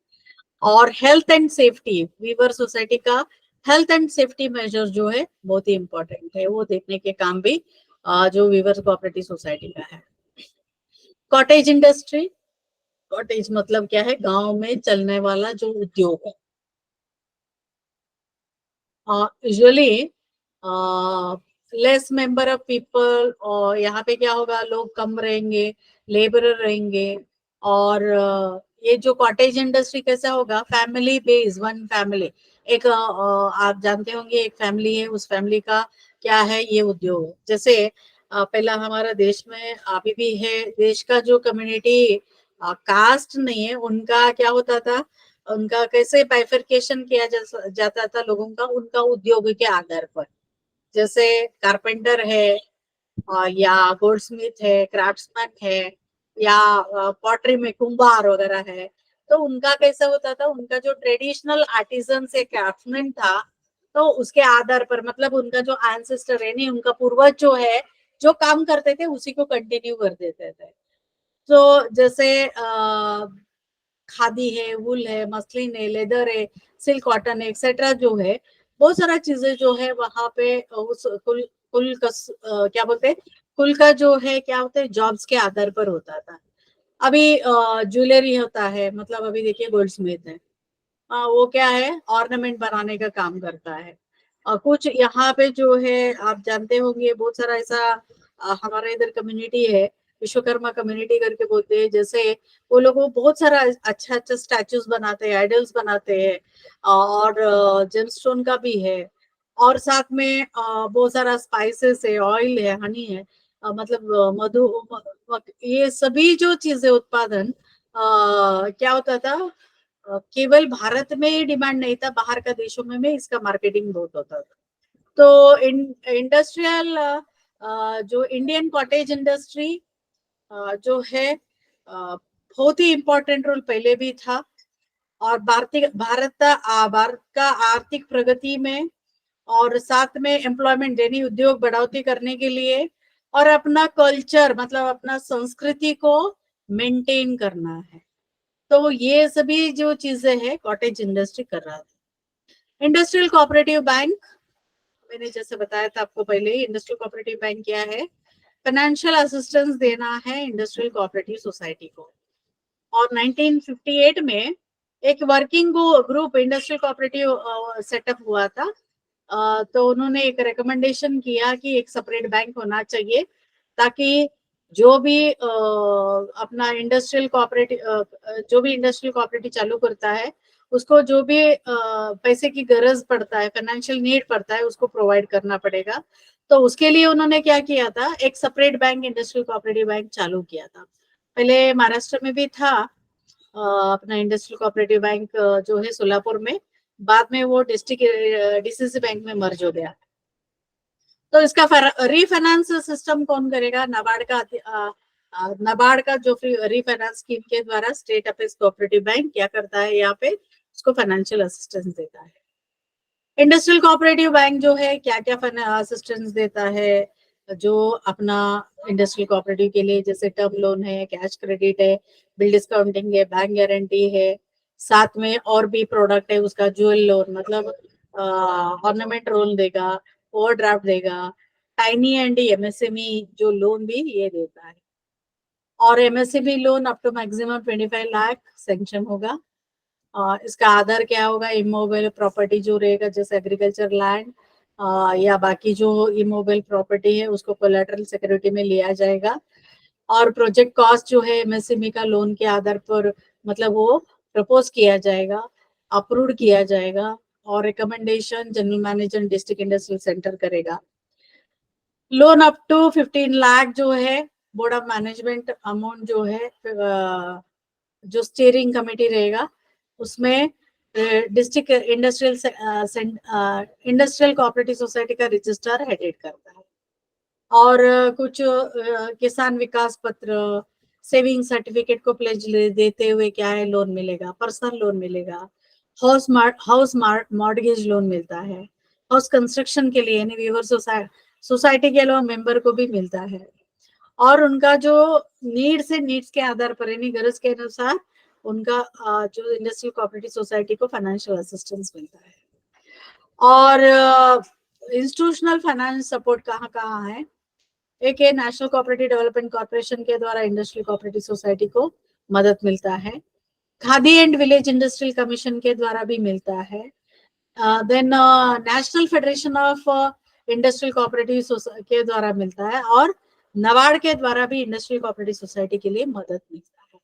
और health and safety, weaver society का हेल्थ एंड सेफ्टी मेजर जो है बहुत ही इंपॉर्टेंट है, वो देखने के काम भी जो वीवर कोऑपरेटिव सोसाइटी का है। कॉटेज इंडस्ट्री, कॉटेज मतलब क्या है, गांव में चलने वाला जो उद्योग है। Usually less member of people, और यहाँ पे क्या होगा, लोग कम रहेंगे, लेबरर रहेंगे। और ये जो कॉटेज इंडस्ट्री कैसा होगा, फैमिली बेस, वन फैमिली, एक आप जानते होंगे एक फैमिली है, उस फैमिली का क्या है ये उद्योग। जैसे पहला हमारा देश में अभी भी है, देश का जो कम्युनिटी कास्ट नहीं है उनका क्या होता था, उनका कैसे बाइफरकेशन किया जाता था लोगों का, उनका उद्योग के आधार पर। जैसे कारपेंटर है, या गोल्डस्मिथ है, क्राफ्ट्समैन है, या पॉटरी में कुंभार वगैरह है। तो उनका कैसा होता था, उनका जो ट्रेडिशनल आर्टिजन से क्राफ्ट्समैन था, तो उसके आधार पर मतलब उनका जो एंसेस्टर है, नहीं उनका पूर्वज जो है, जो काम करते थे उसी को कंटिन्यू कर देते थे। तो जैसे खादी है, वूल है, मसलिन है, लेदर है, सिल्क कॉटन है, एक्सेट्रा जो है, बहुत सारा चीजें जो है वहां पे उस क्या बोलते हैं, कुल का जो है क्या होता है, जॉब्स के आधार पर होता था। अभी ज्वेलरी होता है, मतलब अभी देखिए गोल्डस्मिथ है, वो क्या है, ऑर्नामेंट बनाने का काम करता है। और कुछ यहाँ पे जो है आप जानते होंगे, बहुत सारा ऐसा हमारे इधर कम्युनिटी है, विश्वकर्मा कम्युनिटी करके बोलते हैं। जैसे वो लोग वो बहुत सारा अच्छा अच्छा स्टैचूज बनाते हैं, आइडल्स बनाते हैं, और जेमस्टोन का भी है। और साथ में बहुत सारा स्पाइसेस है, ऑयल है, हनी है, मतलब मधु, ये सभी जो चीजें उत्पादन क्या होता था, केवल भारत में ही डिमांड नहीं था, बाहर का देशों में भी इसका मार्केटिंग बहुत होता था। तो इंडस्ट्रियल जो इंडियन कॉटेज इंडस्ट्री जो है बहुत ही इम्पोर्टेंट रोल पहले भी था। और भारत का आर्थिक प्रगति में, और साथ में एम्प्लॉयमेंट यानी उद्योग बढ़ोतरी करने के लिए, और अपना कल्चर मतलब अपना संस्कृति को मेंटेन करना है। तो ये सभी जो चीजें हैं कॉटेज इंडस्ट्री कर रहा था। इंडस्ट्रियल कोऑपरेटिव बैंक, मैंने जैसे बताया था आपको पहले ही, इंडस्ट्रियल कोऑपरेटिव बैंक क्या है, फाइनेंशियल असिस्टेंस देना है इंडस्ट्रियल कोऑपरेटिव सोसाइटी को। और 1958 में एक working group industrial cooperative setup हुआ था। तो उन्होंने एक रिकमेंडेशन किया कि एक सेपरेट बैंक होना चाहिए, ताकि जो भी अपना इंडस्ट्रियल कोऑपरेटिव जो भी इंडस्ट्रियल कोऑपरेटिव चालू करता है, उसको जो भी पैसे की गरज पड़ता है, फाइनेंशियल नीड पड़ता है, उसको प्रोवाइड करना पड़ेगा। तो उसके लिए उन्होंने क्या किया था, एक separate bank industrial cooperative bank चालू किया था। पहले महाराष्ट्र में भी था अपना इंडस्ट्रियल कोऑपरेटिव बैंक जो है सोलापुर में, बाद में वो डिस्ट्रिक्ट डीसीसी बैंक में मर्ज हो गया। तो इसका रीफाइनेंस सिस्टम कौन करेगा, नाबार्ड का जो रीफाइनेंस स्कीम के द्वारा स्टेट अफेयर्स कोऑपरेटिव बैंक क्या करता है, यहाँ पे उसको फाइनेंशियल असिस्टेंस देता है। इंडस्ट्रियल कोऑपरेटिव बैंक जो है क्या क्या असिस्टेंस देता है, जो अपना इंडस्ट्रियल कोऑपरेटिव के लिए, जैसे टर्म लोन है, कैश क्रेडिट है, बिल डिस्काउंटिंग है, बैंक गारंटी है, साथ में और भी प्रोडक्ट है उसका, ज्वेल लोन मतलब ऑर्नामेंट लोन देगा, ओवरड्राफ्ट देगा, टाइनी एंड एमएसएमई जो लोन भी ये देता है। और MSME loan up to maximum 25 lakh sanction होगा। इसका आधार क्या होगा, इमोबाइल प्रॉपर्टी जो रहेगा, जैसे एग्रीकल्चर लैंड या बाकी जो इमोबाइल प्रॉपर्टी है उसको कोलैटरल सिक्योरिटी में लिया जाएगा। और प्रोजेक्ट कॉस्ट जो है एमएसएमई का लोन के आधार पर मतलब वो प्रपोज किया जाएगा, अप्रूव किया जाएगा, और recommendation general manager district industrial centre करेगा। लोन अप टू 15 लाख जो है, बोर्ड ऑफ मैनेजमेंट अमाउंट जो है, जो स्टीयरिंग कमेटी रहेगा उसमें डिस्ट्रिक्ट इंडस्ट्रियल कोऑपरेटिव सोसाइटी का रजिस्ट्रार हेडेड करता है। और कुछ किसान विकास पत्र, सेविंग सर्टिफिकेट को प्लेज देते हुए क्या है, लोन मिलेगा, पर्सनल लोन मिलेगा, हाउस मॉर्गेज लोन मिलता है, हाउस कंस्ट्रक्शन के लिए यानी वीवर सोसाइटी के अलावा मेंबर को भी मिलता है। और उनका जो नीड्स के आधार पर यानी गरज के अनुसार उनका जो इंडस्ट्रियल कोऑपरेटिव सोसाइटी को फाइनेंशियल असिस्टेंस मिलता है। और इंस्टीट्यूशनल फाइनेंस सपोर्ट कहाँ कहाँ है? एक है नेशनल कोऑपरेटिव डेवलपमेंट कॉर्पोरेशन के द्वारा इंडस्ट्रियल कोऑपरेटिव सोसाइटी को मदद मिलता है। Khadi and village industrial commission के द्वारा भी मिलता है। Then national federation of industrial cooperative के द्वारा मिलता है, और नबार्ड के द्वारा भी इंडस्ट्रियल कोऑपरेटिव सोसाइटी के लिए मदद मिलता है।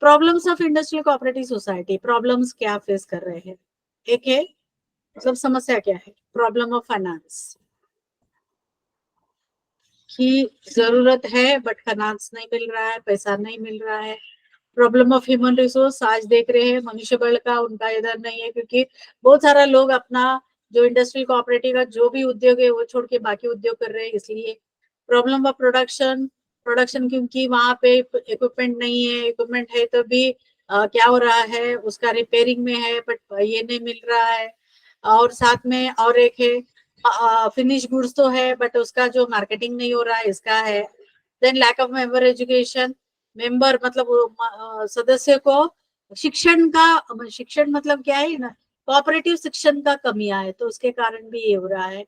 Problems of industrial cooperative society, problems क्या फेस कर रहे हैं? एक है, मतलब समस्या क्या है? प्रॉब्लम ऑफ फाइनेंस की जरूरत है बट फाइनेंस नहीं मिल रहा है, पैसा नहीं मिल रहा है। प्रॉब्लम ऑफ ह्यूमन रिसोर्स, आज देख रहे हैं मनुष्य बल का उनका इधर नहीं है, क्योंकि बहुत सारा लोग अपना जो इंडस्ट्रियल कोऑपरेटिव का जो भी उद्योग है वो छोड़ के बाकी उद्योग कर रहे हैं, इसलिए। प्रॉब्लम ऑफ प्रोडक्शन, प्रोडक्शन क्योंकि वहां पे इक्विपमेंट नहीं है, इक्विपमेंट है तो भी क्या हो रहा है, उसका रिपेयरिंग में है बट ये नहीं मिल रहा है। और साथ में और एक है फिनिश गुड्स तो है बट उसका जो मार्केटिंग नहीं हो रहा है, इसका है। Then lack of member education, member मतलब सदस्य को शिक्षण का, शिक्षण मतलब क्या है ना, कोऑपरेटिव शिक्षण का कमी है, तो उसके कारण भी ये हो रहा है।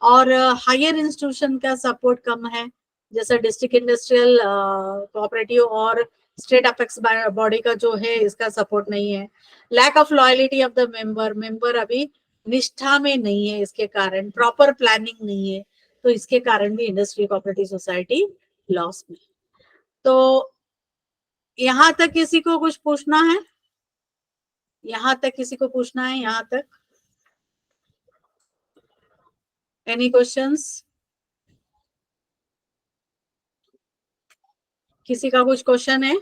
और हायर इंस्टीट्यूशन का सपोर्ट कम है, जैसे डिस्ट्रिक्ट इंडस्ट्रियल कोऑपरेटिव और स्टेट अपेक्स बॉडी का जो है, इसका सपोर्ट नहीं है। Lack of loyalty of the member, member अभी निष्ठा में नहीं है, इसके कारण प्रॉपर प्लानिंग नहीं है, तो इसके कारण भी इंडस्ट्रियल कोऑपरेटिव सोसाइटी लॉस में। तो यहाँ तक किसी को कुछ पूछना है? यहाँ तक किसी को पूछना है? यहाँ तक एनी क्वेश्चंस? किसी का कुछ क्वेश्चन है?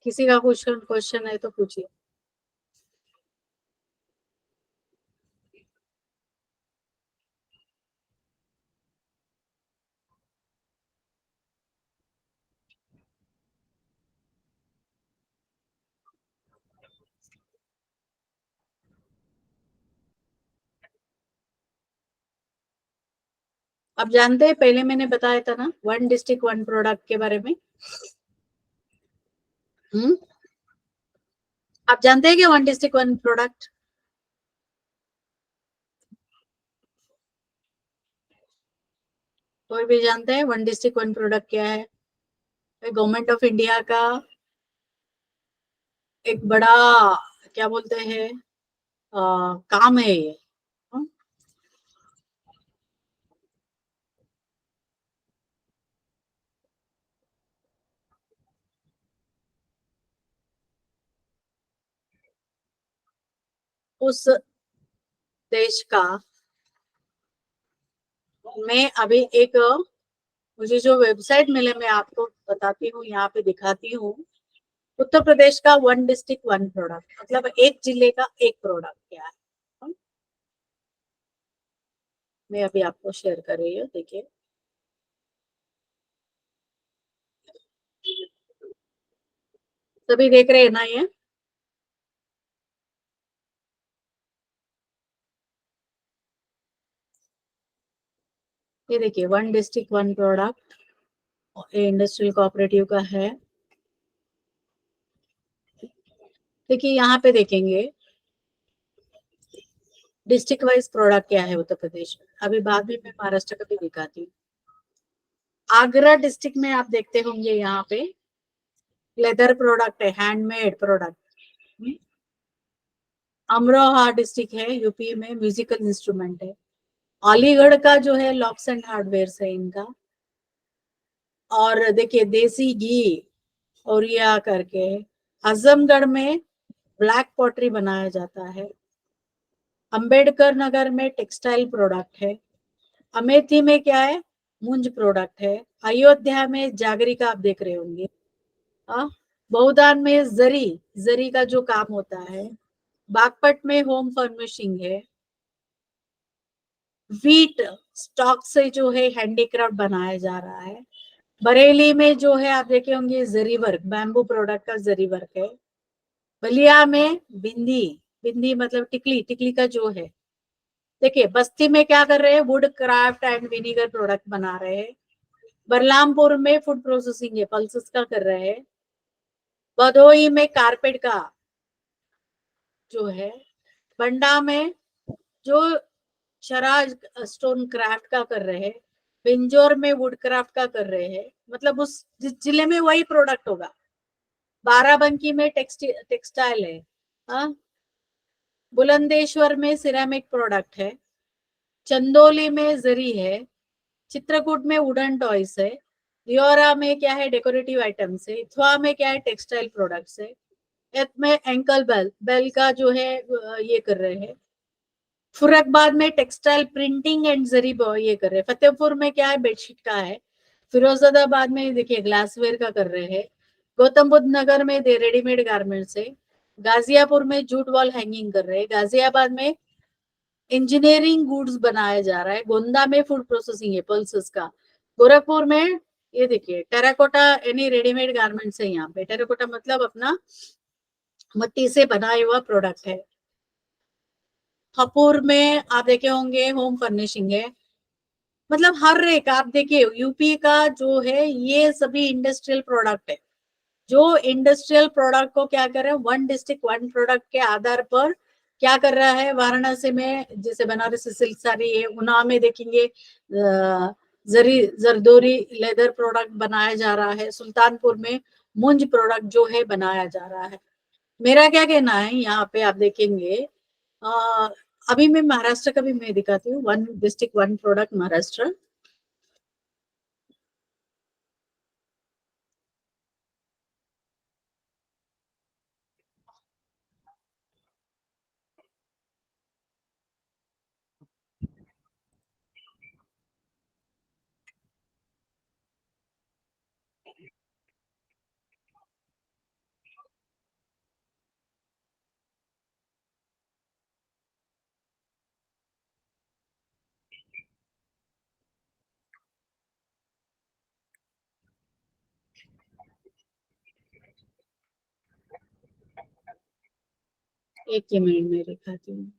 किसी का कुछ क्वेश्चन है तो पूछिए। आप जानते हैं, पहले मैंने बताया था ना, वन डिस्ट्रिक्ट वन प्रोडक्ट के बारे में। आप जानते हैं कि वन डिस्ट्रिक्ट वन प्रोडक्ट? कोई भी जानते हैं वन डिस्ट्रिक्ट वन प्रोडक्ट क्या है? गवर्नमेंट ऑफ इंडिया का एक बड़ा, क्या बोलते हैं, काम है ये। हाँ? उस देश का, मैं अभी एक, मुझे जो वेबसाइट मिले मैं आपको बताती हूँ, यहाँ पे दिखाती हूँ। उत्तर प्रदेश का वन डिस्ट्रिक्ट वन प्रोडक्ट, मतलब एक जिले का एक प्रोडक्ट क्या है। हाँ? मैं अभी आपको शेयर कर रही हूँ, देखिए। सभी देख रहे हैं ना ये देखिए, one district one product industrial cooperative का है। देखिए यहाँ पे देखेंगे डिस्ट्रिक्ट वाइज प्रोडक्ट क्या है उत्तर प्रदेश में। अभी बाद में मैं महाराष्ट्र का भी दिखाती हूँ। आगरा डिस्ट्रिक्ट में आप देखते होंगे यहाँ पे लेदर प्रोडक्ट है, हैंडमेड प्रोडक्ट। अमरोहा डिस्ट्रिक्ट है यूपी में, म्यूजिकल इंस्ट्रूमेंट है। अलीगढ़ का जो है लॉक्स एंड हार्डवेयर है इनका। और देखिए देसी घी और यह करके, आजमगढ़ में ब्लैक पॉटरी बनाया जाता है। अंबेडकर नगर में टेक्सटाइल प्रोडक्ट है। अमेठी में क्या है, मुंज प्रोडक्ट है। अयोध्या में जागरी का आप देख रहे होंगे, बहुदान में जरी जरी का जो काम होता है, बागपत में होम फर्निशिंग है, वीट स्टॉक से जो है हैंडीक्राफ्ट बनाया जा रहा है, बरेली में जो है आप देखे होंगे जरी वर्क, बैम्बू प्रोडक्ट का जरी वर्क है, बलिया में बिंदी, बिंदी मतलब टिकली, टिकली का जो है, देखिए बस्ती में क्या कर रहे हैं, would craft and vinegar product बना रहे हैं, बरलामपुर में फूड प्रोसेसिंग है, पल्सेस का कर रहे हैं, भदोही में कारपेट का जो है, बंडा में जो शराज स्टोन क्राफ्ट का कर रहे हैं, पिंजौर में वुड क्राफ्ट का कर रहे हैं, मतलब उस जिस जिले में वही प्रोडक्ट होगा, बाराबंकी में टेक्सटाइल है, हाँ, बुलंदेश्वर में सिरेमिक प्रोडक्ट है, चंदोली में जरी है, चित्रकूट में वुडन टॉयज है, दियोरा में क्या है, डेकोरेटिव आइटम्स है, इथवा में क्या है, टेक्सटाइल प्रोडक्ट्स है, एत में एंकल बेल बेल का जो है ये कर रहे हैं, फुरकबाद में टेक्सटाइल प्रिंटिंग एंड जरी ये कर रहे हैं, फतेहपुर में क्या है, बेडशीट का है, फिरोजाबाद में देखिए ग्लासवेयर का कर रहे हैं, गौतम बुद्ध नगर में रेडीमेड गारमेंट्स है, गाजियापुर में जूट वॉल हैंगिंग कर रहे हैं, गाजियाबाद में इंजीनियरिंग गुड्स बनाया जा रहा है, गोंदा में फूड प्रोसेसिंग है पल्सेस का, गोरखपुर में ये देखिए टेराकोटा यानी रेडीमेड गारमेंट्स है, यहाँ पे टेराकोटा मतलब अपना मिट्टी से बनाया हुआ प्रोडक्ट है, हपुर में आप देखे होंगे होम फर्निशिंग है, मतलब हर एक आप देखिए यूपी का जो है ये सभी इंडस्ट्रियल प्रोडक्ट है, जो इंडस्ट्रियल प्रोडक्ट को क्या कर रहे हैं, वन डिस्ट्रिक्ट वन प्रोडक्ट के आधार पर क्या कर रहा है, वाराणसी में जैसे बनारसी सिल्क साड़ी है, उन्नाव में देखेंगे जरी जरदोरी लेदर प्रोडक्ट बनाया जा रहा है, सुल्तानपुर में मुंज प्रोडक्ट जो है बनाया जा रहा है। मेरा क्या कहना है, यहाँ पे आप देखेंगे अभी मैं महाराष्ट्र का भी मैं दिखाती हूँ, one district one product Maharashtra, एक ही मिनट में दिखाती हूँ।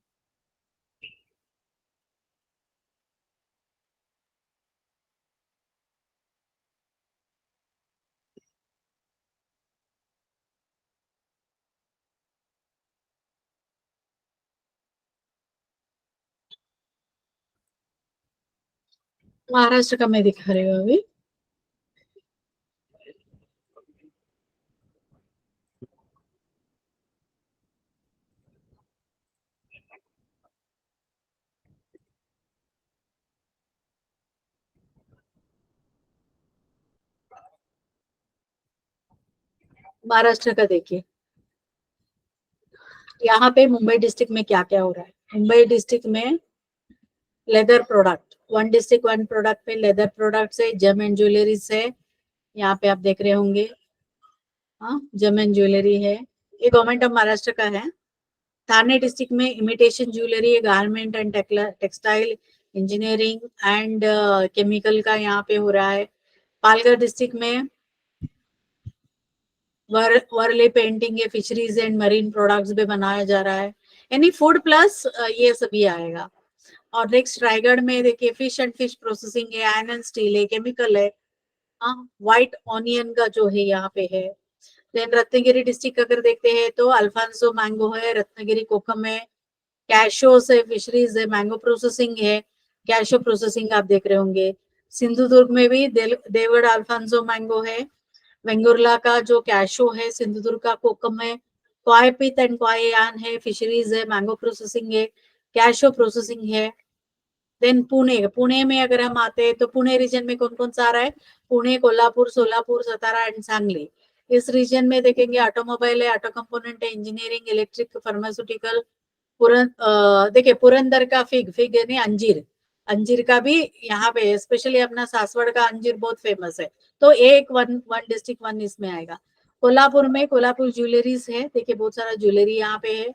महाराष्ट्र का मैं दिखा रही हूँ अभी, महाराष्ट्र का देखिए, यहाँ पे मुंबई डिस्ट्रिक्ट में क्या क्या हो रहा है, मुंबई डिस्ट्रिक्ट में leather product, one district one product पे लेदर प्रोडक्ट से जेम एंड ज्वेलरी से, यहाँ पे आप देख रहे होंगे, हाँ जेम एंड ज्वेलरी है, ये गवर्नमेंट ऑफ महाराष्ट्र का है, थाने डिस्ट्रिक्ट में imitation jewellery, garment and textile, engineering and chemical का यहाँ पे हो रहा है, पालघर डिस्ट्रिक्ट में वर्ले पेंटिंग है, फिशरीज एंड मरीन प्रोडक्ट्स भी बनाया जा रहा है, यानी फूड प्लस ये सभी आएगा। और नेक्स्ट रायगढ़ में देखिए फिश एंड फिश प्रोसेसिंग है, आयरन एंड स्टील है, केमिकल है, व्हाइट ऑनियन का जो है यहाँ पे है। देन रत्नागिरी डिस्ट्रिक्ट अगर देखते हैं तो अल्फांसो मैंगो है, रत्नागिरी कोकम है, कैशोस है, फिशरीज है, मैंगो प्रोसेसिंग है, कैशो प्रोसेसिंग आप देख रहे होंगे। सिंधुदुर्ग में भी देवगढ़ अल्फांसो मैंगो है, वेंगुर्ला का जो कैशो है, सिंधुदुर्ग का कोकम है, क्वाई पित एंड क्वाई यान है, फिशरीज है, मैंगो प्रोसेसिंग है, कैशो प्रोसेसिंग है। देन पुणे, पुणे में अगर हम आते हैं तो पुणे रीजन में कौन कौन सा आ रहा है, पुणे, कोल्हापुर, सोलापुर, सतारा एंड सांगली, इस रीजन में देखेंगे ऑटोमोबाइल है, ऑटो कंपोनेंट है, इंजीनियरिंग, इलेक्ट्रिक, फार्मास्यूटिकल, देखिए पुरंदर का फिग, फिग यानी अंजीर, अंजीर का भी यहाँ पे स्पेशली अपना सासवड़ का अंजीर बहुत फेमस है, तो एक वन वन डिस्ट्रिक्ट वन इसमें आएगा। कोल्हापुर में कोल्हापुर ज्वेलरीज है, देखिए बहुत सारा ज्वेलरी यहाँ पे है।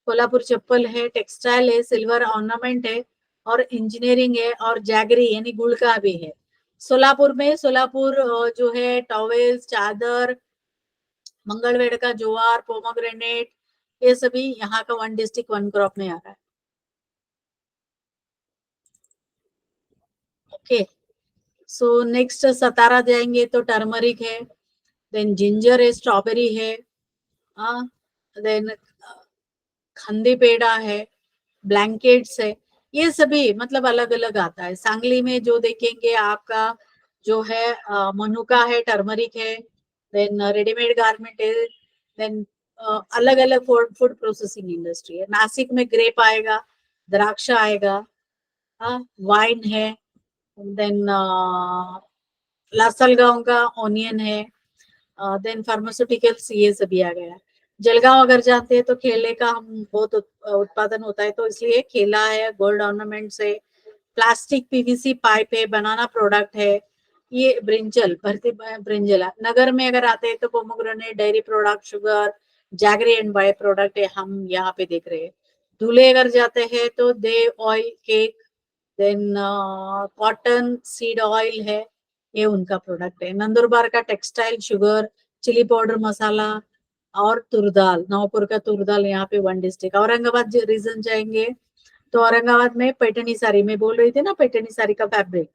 कोल्हापुर चप्पल है, टेक्सटाइल है, सिल्वर ऑर्नामेंट है और इंजीनियरिंग है और जैगरी यानी गुड़ का भी है। सोलापुर में सोलापुर जो है टॉवेल्स, चादर, मंगलवेढ़ का ज्वार, पोमोग्रेनेट, ये सभी यहाँ का वन डिस्ट्रिक्ट वन क्रॉप में आ रहा है। ओके, सो नेक्स्ट सतारा जाएंगे तो टर्मरिक है, देन जिंजर है, स्ट्रॉबेरी है, देन खंदी पेड़ा है, ब्लैंकेट्स है, ये सभी मतलब अलग अलग आता है। सांगली में जो देखेंगे आपका जो है मनुका है, टर्मरिक है, देन रेडीमेड गारमेंट है, देन अलग अलग फूड प्रोसेसिंग इंडस्ट्री है। नासिक में ग्रेप आएगा, द्राक्ष आएगा, वाइन है, देन लासलगांव का ऑनियन है, देन फार्मास्यूटिकल्स, ये सभी आ गया है। जलगांव अगर जाते हैं तो केले का हम बहुत उत्पादन होता है, तो इसलिए केला है, गोल्ड ऑर्नामेंट्स है, प्लास्टिक पीवीसी पाइप है, बनाना प्रोडक्ट है, ये ब्रिंजल, भरती ब्रिंजल। नगर में अगर आते हैं तो pomegranate, dairy product, sugar, jaggery and by product है, हम यहाँ पे देख रहे हैं। धुले अगर जाते हैं तो deoiled cake, then cotton seed oil है, ये उनका प्रोडक्ट है। नंदुरबार का textile, sugar, chilli powder, masala और तुरदाल, नवपुर का तुरदाल यहाँ पे वन डिस्ट्रिक्ट। औरंगाबाद रीजन जाएंगे तो औरंगाबाद में पैठनी साड़ी, में बोल रही थी ना पैठनी साड़ी का फैब्रिक,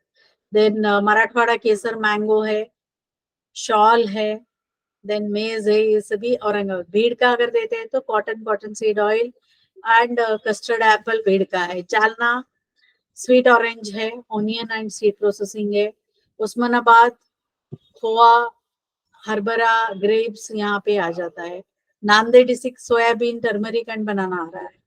देन मराठवाड़ा केसर मैंगो है, शॉल है, देन मेज है, ये सभी औरंगाबाद। भीड़ का अगर देते हैं तो cotton seed oil and custard Apple भीड़ का है। जालना स्वीट ऑरेंज है, ऑनियन एंड सीड प्रोसेसिंग है। उस्मानाबाद खोआ, हरभरा, ग्रेप्स यहाँ पे आ जाता है। Nanded district soybean, turmeric and banana आ रहा है।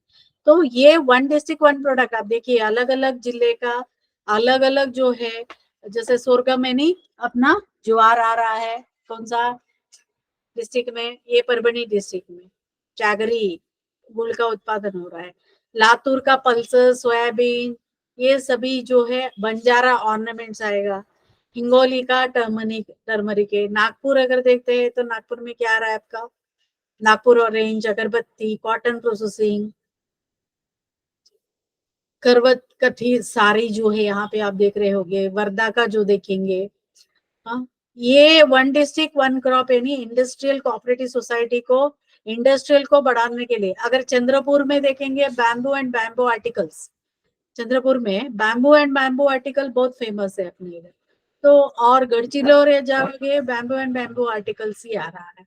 तो ये वन डिस्ट्रिक्ट वन प्रोडक्ट। आप देखिए अलग अलग जिले का अलग अलग जो है, जैसे सोरगा में नहीं अपना ज्वार आ रहा है, कौन सा डिस्ट्रिक्ट में, ये परभनी डिस्ट्रिक्ट में जैगरी गुड़ का उत्पादन हो रहा है। लातूर का पल्सर, सोयाबीन, ये सभी जो है बंजारा ऑर्नामेंट्स आएगा। हिंगोली का टर्मरिक है। नागपुर अगर देखते हैं तो नागपुर में क्या आ रहा है आपका, नागपुर ऑरेंज, अगरबत्ती, कॉटन प्रोसेसिंग, करवत कथी साड़ी जो है यहाँ पे आप देख रहे होंगे। वर्धा का जो देखेंगे, हाँ, ये वन डिस्ट्रिक्ट वन क्रॉप यानी इंडस्ट्रियल कोऑपरेटिव सोसाइटी को, इंडस्ट्रियल को बढ़ाने के लिए। अगर चंद्रपुर में देखेंगे bamboo and bamboo articles, Chandrapur में बैम्बू एंड बैम्बू आर्टिकल बहुत फेमस है अपने इधर। तो और गढ़चिरौली जाओगे बैम्बू एंड बैम्बू आर्टिकल्स ही आ रहा है।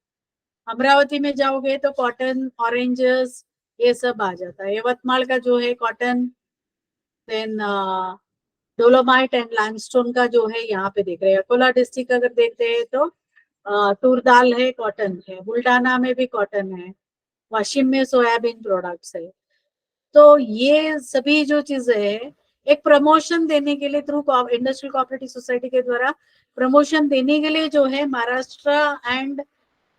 अमरावती में जाओगे तो कॉटन, ऑरेंजेस, ये सब आ जाता है। यवतमाल का जो है cotton, then dolomite and limestone का जो है यहाँ पे देख रहे हैं। अकोला डिस्ट्रिक्ट अगर देखते हैं तो तूर दाल है, कॉटन है। बुल्डाना में भी कॉटन है। वाशिम में सोयाबीन प्रोडक्ट्स है। तो ये सभी जो चीजें है एक प्रमोशन देने के लिए थ्रू इंडस्ट्रियल कोऑपरेटिव सोसाइटी के द्वारा प्रमोशन देने के लिए जो है महाराष्ट्र एंड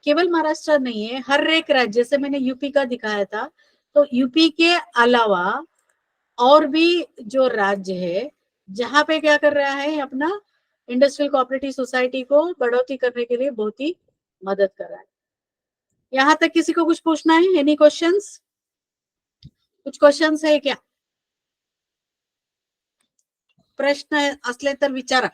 केवल महाराष्ट्र नहीं है, हर एक राज्य, जैसे मैंने यूपी का दिखाया था, तो यूपी के अलावा और भी जो राज्य है जहाँ पे क्या कर रहा है अपना इंडस्ट्रियल कोऑपरेटिव सोसाइटी को बढ़ोतरी करने के लिए बहुत ही मदद कर रहा है। यहाँ तक किसी को कुछ पूछना है? Any questions? कुछ क्वेश्चंस है क्या? प्रश्न असले तर विचारा.